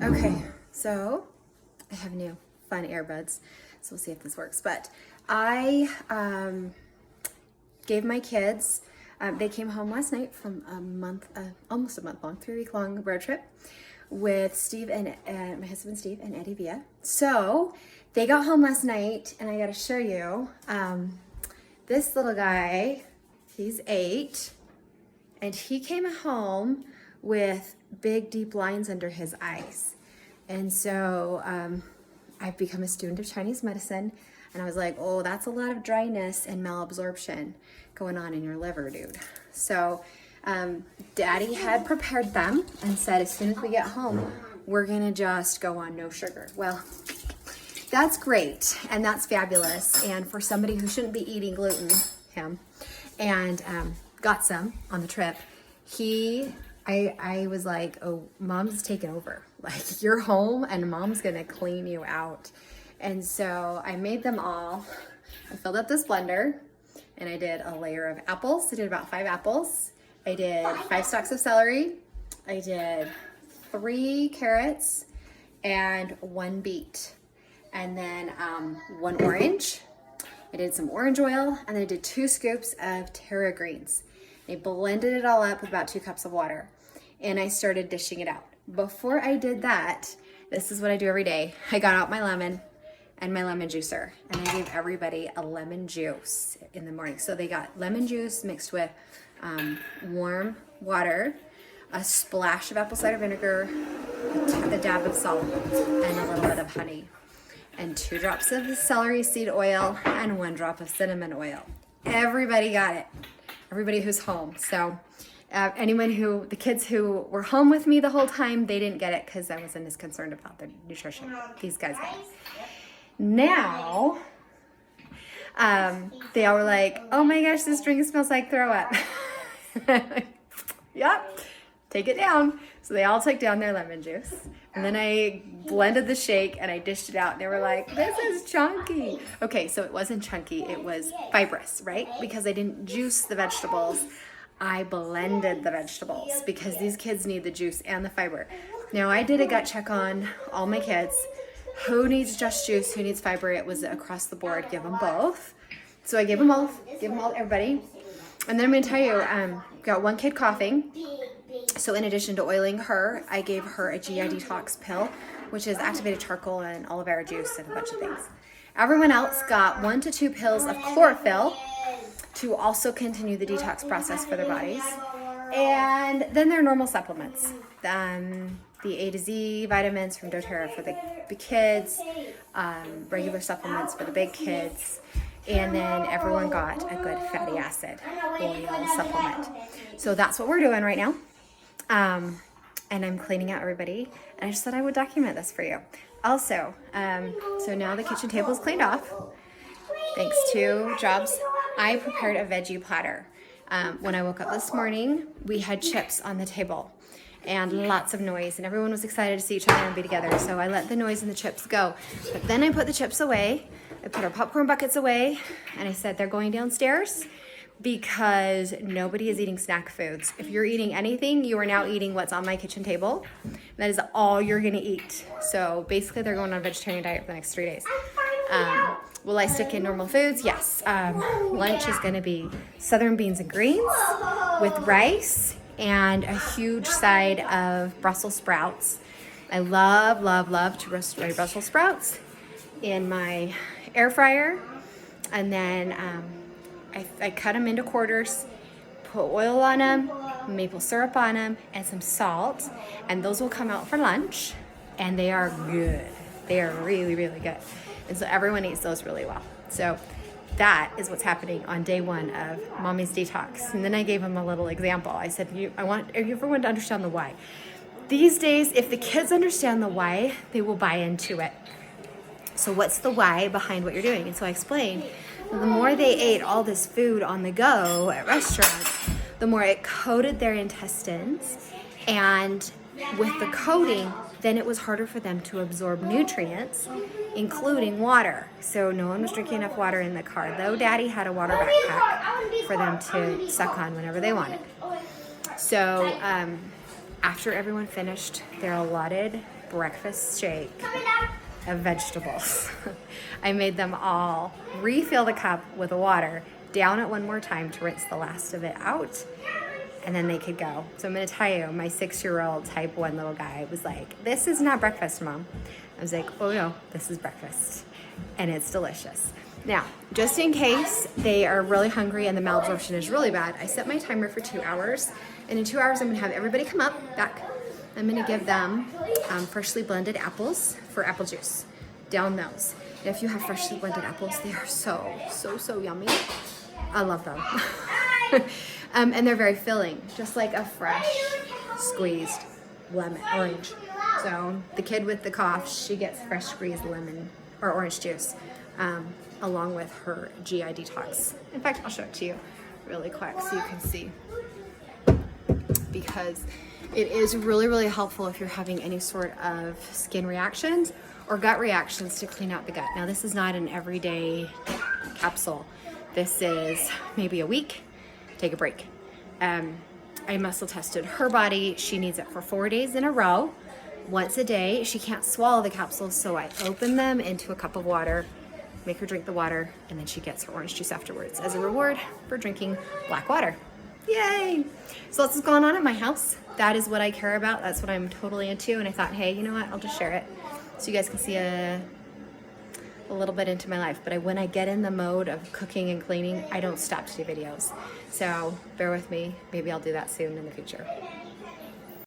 Okay, so I have new fun earbuds, so we'll see if this works. But I gave my kids, they came home last night from a month, almost a month long, 3-week long road trip with Steve and my husband Steve and Eddie Villa. So they got home last night, and I got to show you this little guy. He's 8, and he came home with big deep lines under his eyes. And so I've become a student of Chinese medicine, and I was like, oh, that's a lot of dryness and malabsorption going on in your liver, dude. So Daddy had prepared them and said, as soon as we get home, we're gonna just go on no sugar. Well, that's great, and that's fabulous. And for somebody who shouldn't be eating gluten, him, and got some on the trip, I was like, oh, Mom's taking over. Like, you're home and Mom's gonna clean you out. And so I made them all. I filled up this blender and I did a layer of apples. I did about 5 apples. I did 5 stalks of celery. I did 3 carrots and 1 beet. And then 1 orange. I did some orange oil, and then I did 2 scoops of taro greens. I blended it all up with about 2 cups of water, and I started dishing it out. Before I did that, this is what I do every day. I got out my lemon and my lemon juicer, and I gave everybody a lemon juice in the morning. So they got lemon juice mixed with warm water, a splash of apple cider vinegar, a dab of salt, and a little bit of honey, and 2 drops of celery seed oil and 1 drop of cinnamon oil. Everybody got it. Everybody who's home. So the kids who were home with me the whole time, they didn't get it because I wasn't as concerned about their nutrition. These guys got it. Now, they all were like, oh my gosh, this drink smells like throw up. Yep, take it down. So they all took down their lemon juice. And then I blended the shake and I dished it out. And they were like, this is chunky. Okay, so it wasn't chunky, it was fibrous, right? Because I didn't juice the vegetables. I blended the vegetables because these kids need the juice and the fiber. Now, I did a gut check on all my kids. Who needs just juice? Who needs fiber? It was across the board. Give them both. So I gave them all, everybody. And then I'm going to tell you, got 1 kid coughing. So in addition to oiling her, I gave her a GI detox pill, which is activated charcoal and aloe vera juice and a bunch of things. Everyone else got 1 to 2 pills of chlorophyll to also continue the detox process for their bodies. And then their normal supplements. The A to Z vitamins from doTERRA for the kids, regular supplements for the big kids, and then everyone got a good fatty acid oil supplement. So that's what we're doing right now. And I'm cleaning out everybody, and I just thought I would document this for you. Also, so now the kitchen table is cleaned off, thanks to Jobs. I prepared a veggie platter. When I woke up this morning, we had chips on the table and lots of noise, and everyone was excited to see each other and be together. So I let the noise and the chips go. But then I put the chips away. I put our popcorn buckets away, and I said they're going downstairs because nobody is eating snack foods. If you're eating anything, you are now eating what's on my kitchen table. That is all you're gonna eat. So basically they're going on a vegetarian diet for the next 3 days. Will I stick in normal foods? Yes. Lunch is gonna be southern beans and greens with rice and a huge side of Brussels sprouts. I love to roast my Brussels sprouts in my air fryer. And then I cut them into quarters, put oil on them, maple syrup on them, and some salt. And those will come out for lunch. And they are good. They are really, really good. And so everyone eats those really well. So that is what's happening on day 1 of Mommy's Detox. And then I gave them a little example. I said, I want everyone to understand the why. These days, if the kids understand the why, they will buy into it. So what's the why behind what you're doing? And so I explained, the more they ate all this food on the go at restaurants, the more it coated their intestines. And with the coating, then it was harder for them to absorb nutrients, including water. So no one was drinking enough water in the car, though Daddy had a water backpack for them to suck on whenever they wanted. So after everyone finished their allotted breakfast shake of vegetables, I made them all refill the cup with water, down it one more time to rinse the last of it out, and then they could go. So I'm gonna tell you, my 6-year-old type 1 little guy was like, this is not breakfast, Mom. I was like, oh no, this is breakfast, and it's delicious. Now, just in case they are really hungry and the malabsorption is really bad, I set my timer for 2 hours, and in 2 hours I'm gonna have everybody come back. I'm gonna give them freshly blended apples for apple juice. Down those. And if you have freshly blended apples, they are so yummy. I love them. And they're very filling, just like a fresh squeezed orange. So the kid with the cough, she gets fresh squeezed lemon or orange juice along with her GI detox. In fact, I'll show it to you really quick so you can see, because it is really helpful if you're having any sort of skin reactions or gut reactions to clean out the gut. Now, this is not an everyday capsule. This is maybe a week, take a break. I muscle tested her body. She needs it for 4 days in a row, once a day. She can't swallow the capsules, so I open them into a cup of water, make her drink the water, and then she gets her orange juice afterwards as a reward for drinking black water. Yay! So that's what's going on at my house. That is what I care about. That's what I'm totally into. And I thought, hey, you know what? I'll just share it so you guys can see a little bit into my life. But when I get in the mode of cooking and cleaning, I don't stop to do videos. So bear with me. Maybe I'll do that soon in the future.